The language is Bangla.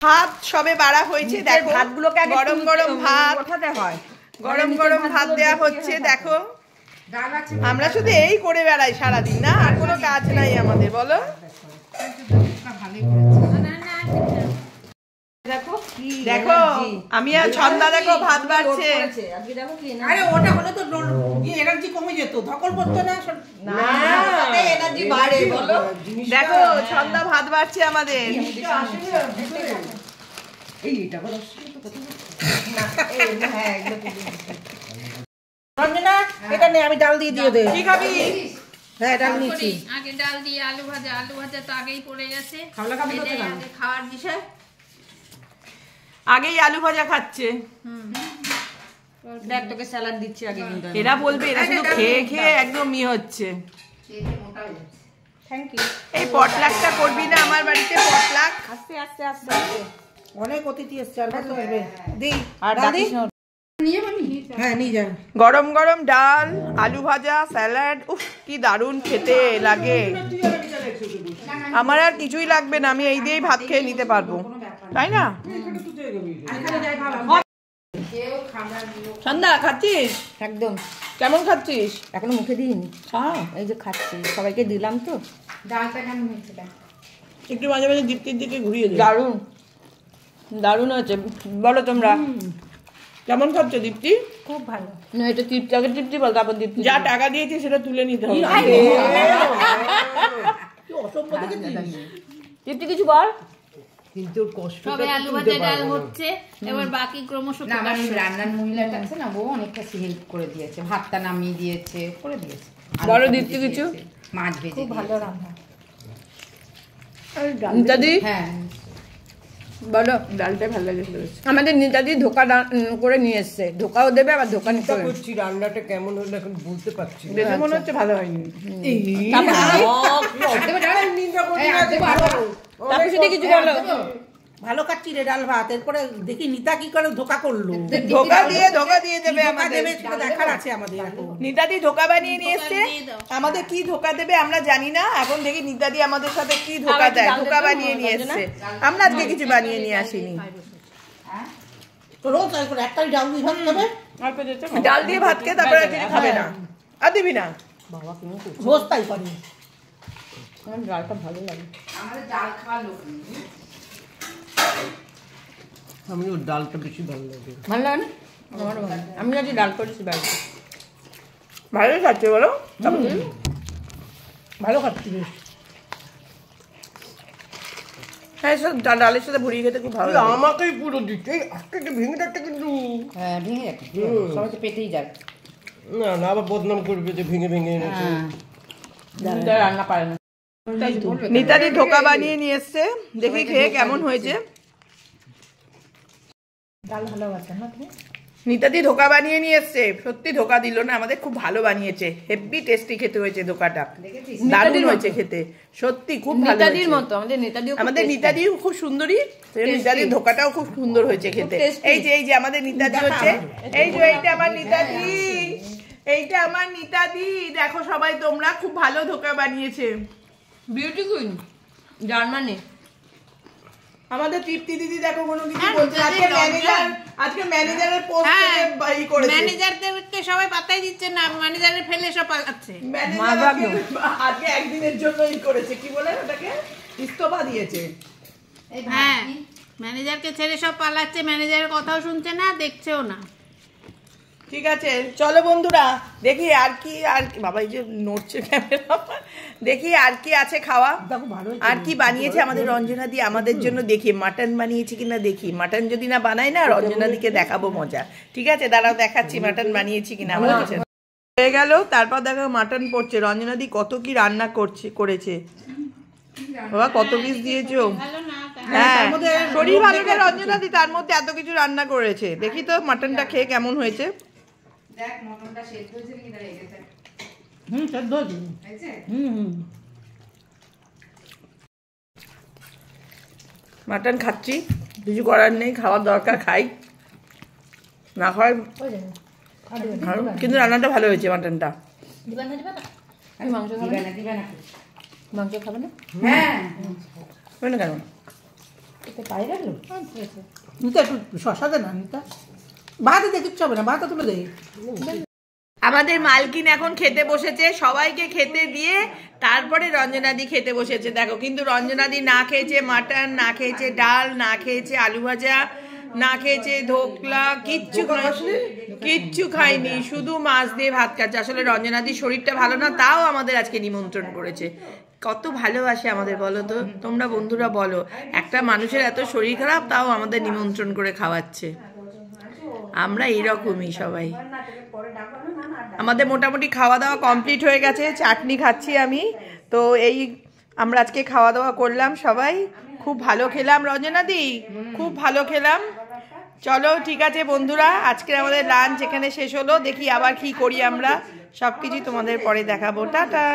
ভাত সবে বাড়া হয়েছে, দেখো ভাতগুলোকে গরম গরম ভাত, কোথাতে হয় গরম গরম ভাত দেয়া হচ্ছে। দেখো আমরা শুধু এই করে বেড়াই সারাদিন, না আর কোনো কাজ নাই আমাদের, বলো। দেখো আমি আর ছন্দা দেখো ভাত বাড়ছে। আরে ওটা হলে তো এনার্জি কমে যেত, ধকল পড়তো না, এনার্জি বাড়ে বলো। দেখো ছন্দা ভাত বাড়ছে আমাদের। রঞ্জনা এটা নে, আমি ডাল দিয়ে দিয়ে দে। কি খাবি? হ্যাঁ ডাল নিচ্ছি। আগে ডাল দিয়ে আলু ভাজা তো আগেই পড়ে গেছে। খাওয়ার বিষয় আগেই আলু ভাজা খাচ্ছে। দেখ তোকে স্যালাড দিচ্ছি আগে। এরা বলবে এরা শুধু খেয়ে খেয়ে একদম ই হচ্ছে। Thank you. এই পটলাকটা করবি না আমার বাড়িতে? পটলাক আস্তে আস্তে আস্তে অনেক অতিথি এসছে, আর কত আসবে? দিই আর ডাল দিই। হ্যাঁ নিয়ে যান। গরম গরম ডাল, আলু ভাজা, স্যালাড, উফ কি দারুণ খেতে লাগে। আমার আর কিছুই লাগবে না, আমি এই দিয়েই ভাত খেয়ে নিতে পারবো, তাই না? সন্ধ্যা খাচ্ছিস? একদম। কেমন খাচ্ছিস? এখনো মুখে দিইনি। এই যে খাচ্ছি, সবাইকে দিলাম তো। ডালটা কেমন হয়েছে? একটু মাঝে মাঝে দীপ্তির দিকে ঘুরিয়ে দে। দারুণ দারুণ হয়েছে, বলো তোমরা কেমন খাচ্ছ দীপ্তি? খুব ভালো। না এটা তৃপ্তি, আগে তৃপ্তি বল, তারপর দীপ্তি। যা টাকা দিয়েছি সেটা তুলে নিতে হবে। তৃপ্তি কিছু বল। কিন্তু কষ্ট তবে আলু ভাজা ডাল হচ্ছে, এবার বাকি ক্রমশ আমার রান্নার মহিলাটা আছে না, ও অনেকটা হেল্প করে দিয়েছে, ভাতটা নামিয়ে দিয়েছে, করে দিয়েছে। বলো দীপ্তি কিছু। মাছ ভেজে খুব ভালো রান্না। নিতাদি হ্যাঁ বলো। ডালটা ভালো লাগে। আমাদের নেতাদি ধোকা করে নিয়ে এসছে, ধোকাও দেবে আবার দোকান করছি। রান্নাটা কেমন হলো এখন বলতে পারছি না, দেখে মনে হচ্ছে ভালো হয়নি। তারপর সেটা কিছু বলো। ভালো খাচ্ছি রে ডাল ভাত। এরপরে দেখি নিতা কি করে ধোকা করলো। ধোকা দিয়ে দেবে আমাদের, দেখার আছে আমাদের। নিতাদি ধোকা বানিয়ে নিয়ে এসছে, আমাদের কি ধোকা দেবে আমরা জানি না। এখন দেখি নিতাদি আমাদের সাথে কি ধোকা দেয়, ধোকা বানিয়ে নিয়ে এসছে। আমরা আজকে কিছু বানিয়ে নিয়ে আসিনি। রোজ একটাই ডাল দিয়ে ভাত খাবে, ডাল দিয়ে ভাত খেয়ে তারপরে কিছু খাবে না, আর দিবি না। রোজ তাই করে। আমার ডালটা ভালো লাগে। আমাদের ডাল খাওয়া লোক নেই। আমি ওর ডালটা বেশি ভালো লাগে। ভালো লাগে না? আমারও ভালো। আমি আজ ডাল করেছি বাড়িতে। ভালোই খাচ্ছে বলো। ভালো খাচ্ছি বেশ। হ্যাঁ সব ডালের সাথে ভরিয়ে খেতে খুব ভালো লাগে। আমাকেই পুরো দিচ্ছে, আজকে ভেঙে যাচ্ছে কিন্তু। হ্যাঁ ভেঙে যাচ্ছে, সবাই তো পেটেই যাবে। না না আবার বদনাম করবে যে ভেঙে ভেঙে এনেছে। রান্না পারে না। নিতাদি ধোকা বানিয়ে নিয়ে এসছে, দেখি খেয়ে কেমন হয়েছে। ডাল ভালো আছে না তুমি? নিতাদি ধোকা বানিয়ে নিয়ে এসছে, সত্যি ধোকা দিল না আমাদের, খুব ভালো বানিয়েছে, হেভি টেস্টি খেতে হয়েছে ধোকাটা, দারুণ হয়েছে খেতে, সত্যি খুব ভালো হয়েছে। নেতাদির মতো আমাদের নিতাদিও খুব সুন্দরী, নিতাদির ধোকাটাও খুব সুন্দর হয়েছে খেতে। এই যে আমাদের নিতাদি হচ্ছে, এই যে এইটা আমার নিতাদি, এইটা আমার নিতাদি। দেখো সবাই তোমরা, খুব ভালো ধোকা বানিয়েছে। Beauty queen Germany. আমাদের তৃপ্তি দিদি দেখো কোনো কিছু বলছে, আজকে ম্যানেজারের পোস্ট থেকে বাই করেছে। ম্যানেজারদেরকে সবাই পাত্তাই দিচ্ছে না, ম্যানেজারের ফেলে সব পালাচ্ছে। আজকে একদিনের জন্যই করেছে, কি বলে ওটাকে, ইস্তফা দিয়েছে। হ্যাঁ ম্যানেজারকে ছেড়ে সব পালাচ্ছে, ম্যানেজারের কথাও শুনছে না, দেখছেও না। ঠিক আছে চলো বন্ধুরা, দেখি আর কি বাবা এই যে নড়ছে ক্যামেরা, দেখি আর কি আছে খাওয়া, আর কি বানিয়েছে আমাদের রঞ্জনা দি আমাদের জন্য। দেখি মাটন বানিয়েছে কিনা, দেখি মাটন যদি না বানাই না রঞ্জনা দিকে দেখাবো মজা। ঠিক আছে দাঁড়াও দেখাচ্ছি মাটন বানিয়েছি কিনা। আমাদের হয়ে গেল, তারপর দেখো মাটন পড়ছে। রঞ্জনা দি কত কি রান্না করেছে বাবা, কত পিস দিয়েছো। হ্যাঁ শরীর ভালো না রঞ্জনা দি, তার মধ্যে এত কিছু রান্না করেছে। দেখি তো মাটনটা খেয়ে কেমন হয়েছে। দেখ মটনটা সেদ্ধ হয়েছে নাকি, দাঁড়িয়ে গেছে। সেদ্ধ হয়েছে। মাটন খাচ্ছি, কিছু করার নেই, খাওয়ার দরকার, খাই না খাওয়াই, কিন্তু রান্নাটা ভালো হয়েছে মাটনটা। আমি মাংস খাবো না। দিবে না মাংস খাবে না? হ্যাঁ কেন পায়ে রাখলো নিতা একটু শশা দে না নিতা, ভাতে দে, কিচ্ছু হবে না, ভাতে তুলে দে। আমাদের মালকিন এখন খেতে বসেছে, সবাইকে খেতে দিয়ে তারপরে রঞ্জনাদি খেতে বসেছে। দেখো, কিন্তু রঞ্জনাদি না খেয়েছে মাটন, না খেয়েছে ডাল, না খেয়েছে আলু ভাজা, না খেয়েছে ধোকলা, কিচ্ছু খায়নি, শুধু মাছ দিয়ে ভাত খাচ্ছে। আসলে রঞ্জনাদির শরীরটা ভালো না, তাও আমাদের আজকে নিমন্ত্রণ করেছে। কত ভালোবাসে আমাদের বলো তো তোমরা বন্ধুরা, বলো একটা মানুষের এত শরীর খারাপ তাও আমাদের নিমন্ত্রণ করে খাওয়াচ্ছে। আমরা এইরকমই সবাই। আমাদের মোটামুটি খাওয়া দাওয়া কমপ্লিট হয়ে গেছে, চাটনি খাচ্ছি আমি। তো এই আমরা আজকে খাওয়া দাওয়া করলাম সবাই, খুব ভালো খেলাম রঞ্জনাদি, খুব ভালো খেলাম। চলো ঠিক আছে বন্ধুরা, আজকে আমাদের লাঞ্চ এখানে শেষ হলো। দেখি আবার কি করি আমরা, সবকিছু তোমাদের পরে দেখাবো। টাটা।